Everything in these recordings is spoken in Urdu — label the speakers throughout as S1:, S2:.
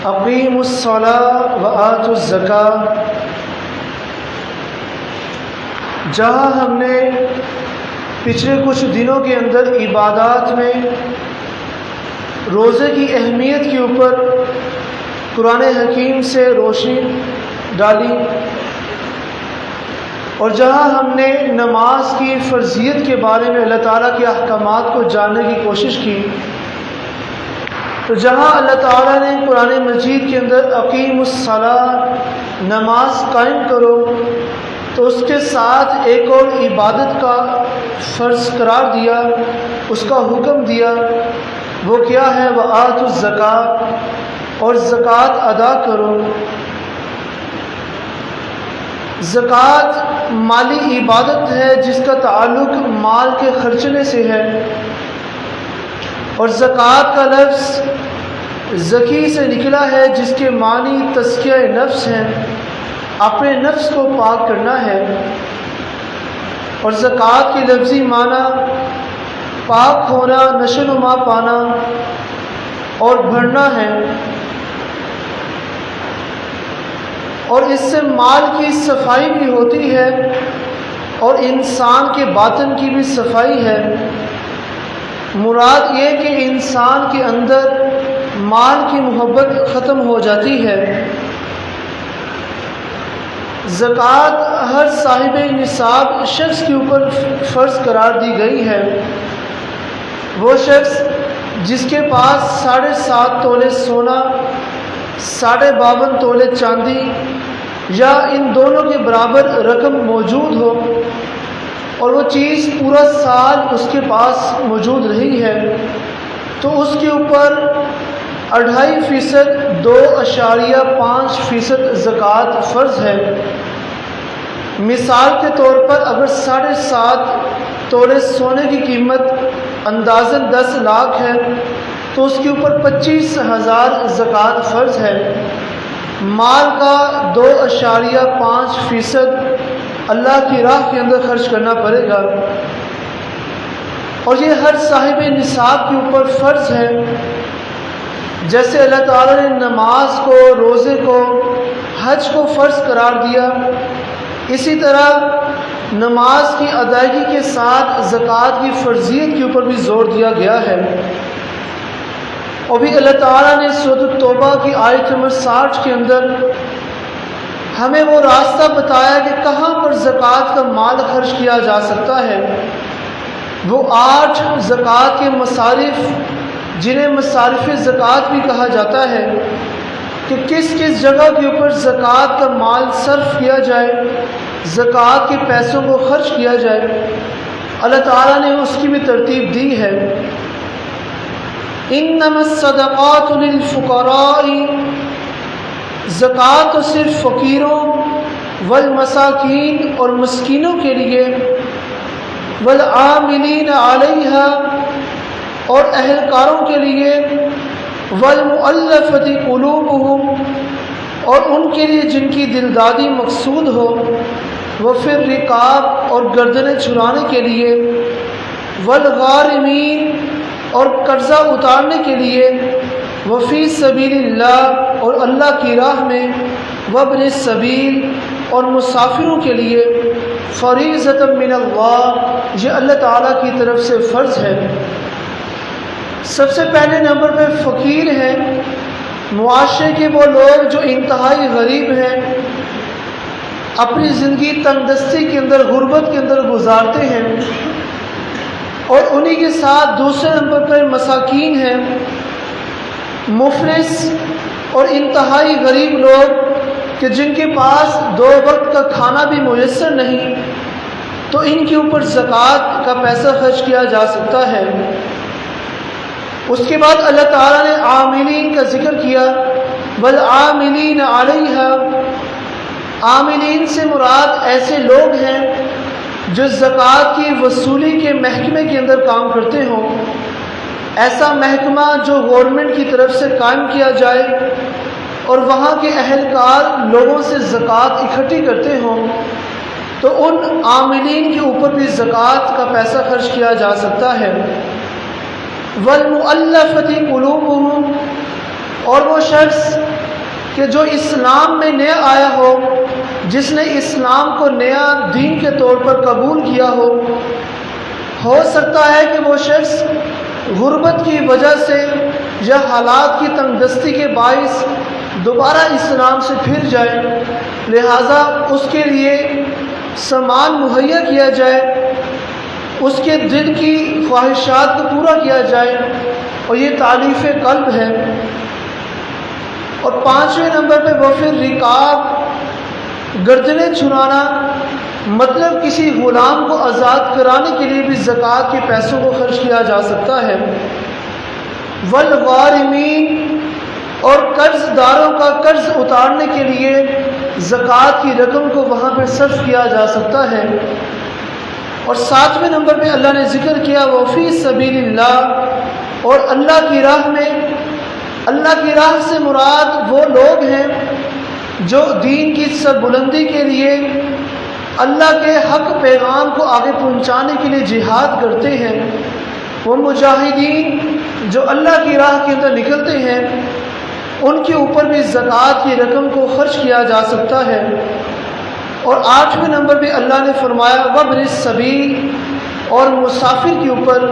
S1: اقیموا الصلاۃ وآتوا الزکاۃ، جہاں ہم نے پچھلے کچھ دنوں کے اندر عبادات میں روزے کی اہمیت کے اوپر قرآن حکیم سے روشنی ڈالی، اور جہاں ہم نے نماز کی فرضیت کے بارے میں اللہ تعالیٰ کے احکامات کو جاننے کی کوشش کی، تو جہاں اللہ تعالیٰ نے قرآن مجید کے اندر اقیم الصلاۃ نماز قائم کرو، تو اس کے ساتھ ایک اور عبادت کا فرض قرار دیا، اس کا حکم دیا، وہ کیا ہے؟ وآتوا الزکاۃ، اور زکوٰۃ ادا کرو۔ زکوٰۃ مالی عبادت ہے جس کا تعلق مال کے خرچنے سے ہے، اور زکوٰۃ کا لفظ زکی سے نکلا ہے جس کے معنی تزکیہ نفس ہیں، اپنے نفس کو پاک کرنا ہے، اور زکوٰۃ کی لفظی معنی پاک ہونا، نشو نما پانا اور بھرنا ہے، اور اس سے مال کی صفائی بھی ہوتی ہے اور انسان کے باطن کی بھی صفائی ہے۔ مراد یہ کہ انسان کے اندر مال کی محبت ختم ہو جاتی ہے۔ زکوٰۃ ہر صاحب نصاب شخص کے اوپر فرض قرار دی گئی ہے۔ وہ شخص جس کے پاس 7.5 تولے سونا، 52.5 تولے چاندی یا ان دونوں کے برابر رقم موجود ہو، اور وہ چیز پورا سال اس کے پاس موجود رہی ہے، تو اس کے اوپر 2.5%، 2.5% زکوٰۃ فرض ہے۔ مثال کے طور پر اگر 7.5 تولے سونے کی قیمت اندازاً 10 لاکھ ہے، تو اس کے اوپر 25,000 زکوٰۃ فرض ہے۔ مال کا 2.5% اللہ کی راہ کے اندر خرچ کرنا پڑے گا، اور یہ ہر صاحب نصاب کے اوپر فرض ہے۔ جیسے اللہ تعالیٰ نے نماز کو، روزے کو، حج کو فرض قرار دیا، اسی طرح نماز کی ادائیگی کے ساتھ زکوٰۃ کی فرضیت کے اوپر بھی زور دیا گیا ہے۔ اور بھی اللہ تعالیٰ نے سورۃ التوبہ کی آیت نمبر 60 کے اندر ہمیں وہ راستہ بتایا کہ کہاں پر زکوٰۃ کا مال خرچ کیا جا سکتا ہے۔ وہ 8 زکوٰۃ کے مصارف، جنہیں مصارف زکوٰۃ بھی کہا جاتا ہے، کہ کس کس جگہ کے اوپر زکوٰۃ کا مال صرف کیا جائے، زکوٰۃ کے پیسوں کو خرچ کیا جائے، اللہ تعالیٰ نے اس کی بھی ترتیب دی ہے۔ انما الصدقات للفقراء، زکوٰۃ تو صرف فقیروں، والمساکین اور مسکینوں کے لیے، والعاملین علیہا اور اہلکاروں کے لیے، والمؤلفۃ قلوبہم اور ان کے لیے جن کی دلدادی مقصود ہو، وفی الرقاب اور گردنیں چھڑانے کے لیے، والغارمین اور قرضہ اتارنے کے لیے، وفی سبیل اللہ اور اللہ کی راہ میں، وابن السبیل اور مسافروں کے لیے، فریضۃ من اللہ، یہ اللہ تعالیٰ کی طرف سے فرض ہے۔ سب سے پہلے نمبر پہ فقیر ہیں، معاشرے کے وہ لوگ جو انتہائی غریب ہیں، اپنی زندگی تنگ دستی کے اندر، غربت کے اندر گزارتے ہیں، اور انہی کے ساتھ دوسرے نمبر پر مساکین ہیں، مفلس اور انتہائی غریب لوگ کہ جن کے پاس 2 وقت کا کھانا بھی میسر نہیں، تو ان کے اوپر زکوٰۃ کا پیسہ خرچ کیا جا سکتا ہے۔ اس کے بعد اللہ تعالیٰ نے عاملین کا ذکر کیا، والعاملین علیہا، عاملین سے مراد ایسے لوگ ہیں جو زکوٰۃ کی وصولی کے محکمے کے اندر کام کرتے ہوں، ایسا محکمہ جو گورنمنٹ کی طرف سے قائم کیا جائے اور وہاں کے اہلکار لوگوں سے زکوٰۃ اکٹھی کرتے ہوں، تو ان عاملین کے اوپر بھی زکوٰۃ کا پیسہ خرچ کیا جا سکتا ہے۔ والمؤلفۃ قلوبہم، اور وہ شخص کہ جو اسلام میں نیا آیا ہو، جس نے اسلام کو نیا دین کے طور پر قبول کیا ہو سکتا ہے کہ وہ شخص غربت کی وجہ سے یا حالات کی تنگ دستی کے باعث دوبارہ اسلام سے پھر جائے، لہٰذا اس کے لیے سامان مہیا کیا جائے، اس کے دل کی خواہشات کو پورا کیا جائے، اور یہ تالیف قلب ہے۔ اور 5ویں نمبر پہ وہ پھر رکاب گردنیں چھڑانا، مطلب کسی غلام کو آزاد کرانے کے لیے بھی زکوٰۃ کے پیسوں کو خرچ کیا جا سکتا ہے۔ والغارمین، اور قرض داروں کا قرض اتارنے کے لیے زکوٰۃ کی رقم کو وہاں پہ صرف کیا جا سکتا ہے۔ اور 7ویں نمبر پہ اللہ نے ذکر کیا وفی سبیل اللہ، اور اللہ کی راہ میں، اللہ کی راہ سے مراد وہ لوگ ہیں جو دین کی سربلندی کے لیے اللہ کے حق پیغام کو آگے پہنچانے کے لیے جہاد کرتے ہیں۔ وہ مجاہدین جو اللہ کی راہ کے اندر نکلتے ہیں، ان کے اوپر بھی زکوٰۃ کی رقم کو خرچ کیا جا سکتا ہے۔ اور 8ویں نمبر پہ اللہ نے فرمایا وابن السبیل، اور مسافر کے اوپر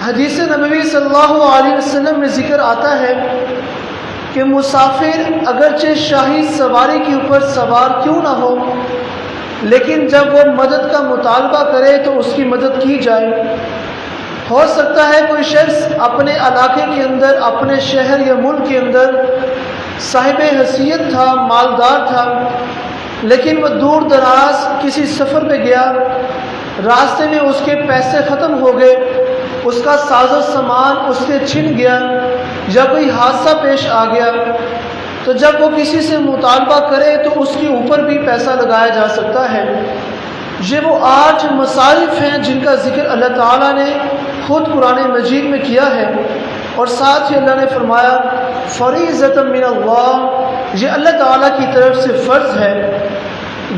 S1: حدیث نبوی صلی اللہ علیہ وسلم میں ذکر آتا ہے کہ مسافر اگرچہ شاہی سواری کے اوپر سوار کیوں نہ ہو، لیکن جب وہ مدد کا مطالبہ کرے تو اس کی مدد کی جائے۔ ہو سکتا ہے کوئی شخص اپنے علاقے کے اندر، اپنے شہر یا ملک کے اندر صاحب حیثیت تھا، مالدار تھا، لیکن وہ دور دراز کسی سفر پہ گیا، راستے میں اس کے پیسے ختم ہو گئے، اس کا ساز و سامان اس سے چھن گیا، یا کوئی حادثہ پیش آ گیا، تو جب وہ کسی سے مطالبہ کرے تو اس کے اوپر بھی پیسہ لگایا جا سکتا ہے۔ یہ وہ 8 مصارف ہیں جن کا ذکر اللہ تعالیٰ نے خود قرآن مجید میں کیا ہے، اور ساتھ ہی اللہ نے فرمایا فریضۃ من اللہ، یہ اللہ تعالیٰ کی طرف سے فرض ہے۔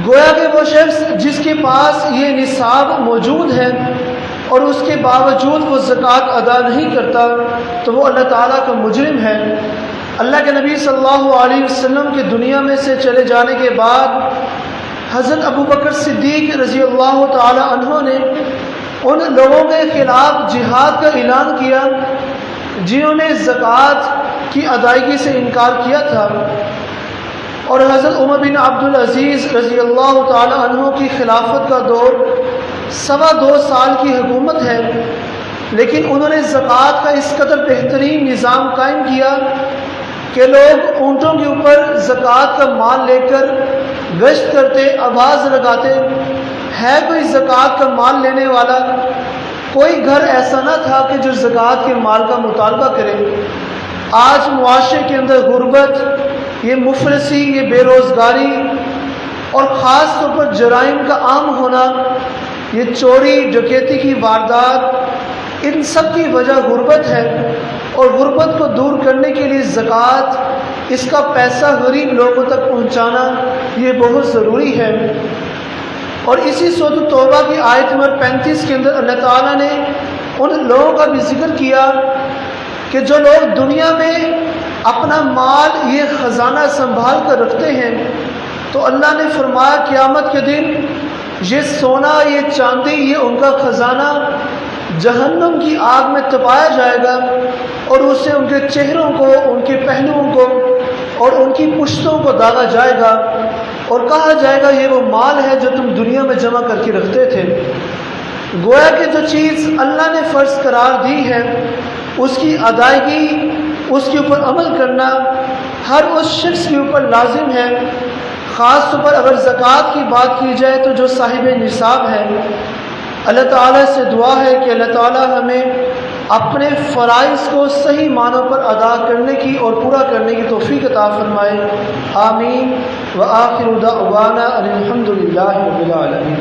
S1: گویا کہ وہ شخص جس کے پاس یہ نصاب موجود ہے اور اس کے باوجود وہ زکوٰۃ ادا نہیں کرتا تو وہ اللہ تعالیٰ کا مجرم ہے۔ اللہ کے نبی صلی اللہ علیہ وسلم کے دنیا میں سے چلے جانے کے بعد حضرت ابو بکر صدیق رضی اللہ تعالی عنہ نے ان لوگوں کے خلاف جہاد کا اعلان کیا جنہوں نے زکوٰۃ کی ادائیگی سے انکار کیا تھا، اور حضرت عمر بن عبدالعزیز رضی اللہ تعالی عنہ کی خلافت کا دور 2.25 سال کی حکومت ہے، لیکن انہوں نے زکوٰۃ کا اس قدر بہترین نظام قائم کیا کہ لوگ اونٹوں کے اوپر زکوٰۃ کا مال لے کر گشت کرتے، آواز لگاتے، ہے کوئی زکوٰۃ کا مال لینے والا؟ کوئی گھر ایسا نہ تھا کہ جو زکوٰۃ کے مال کا مطالبہ کرے۔ آج معاشرے کے اندر غربت، یہ مفلسی، یہ بے روزگاری، اور خاص طور پر جرائم کا عام ہونا، یہ چوری ڈکیتی کی واردات، ان سب کی وجہ غربت ہے، اور غربت کو دور کرنے کے لیے زکوٰۃ، اس کا پیسہ غریب لوگوں تک پہنچانا یہ بہت ضروری ہے۔ اور اسی سورۃ التوبہ کی آیت نمبر 35 کے اندر اللہ تعالیٰ نے ان لوگوں کا بھی ذکر کیا کہ جو لوگ دنیا میں اپنا مال، یہ خزانہ سنبھال کر رکھتے ہیں، تو اللہ نے فرمایا قیامت کے دن یہ سونا، یہ چاندی، یہ ان کا خزانہ جہنم کی آگ میں تپایا جائے گا، اور اس سے ان کے چہروں کو، ان کے پہلوؤں کو اور ان کی پشتوں کو داغا جائے گا، اور کہا جائے گا یہ وہ مال ہے جو تم دنیا میں جمع کر کے رکھتے تھے۔ گویا کہ جو چیز اللہ نے فرض قرار دی ہے اس کی ادائیگی، اس کے اوپر عمل کرنا ہر اس شخص کے اوپر لازم ہے۔ خاص طور پر اگر زکوٰۃ کی بات کی جائے تو جو صاحب نصاب ہے، اللہ تعالیٰ سے دعا ہے کہ اللہ تعالیٰ ہمیں اپنے فرائض کو صحیح معنوں پر ادا کرنے کی اور پورا کرنے کی توفیق عطا فرمائے۔ آمین۔ وآخر دعوانا الحمد للہ رب العالمین۔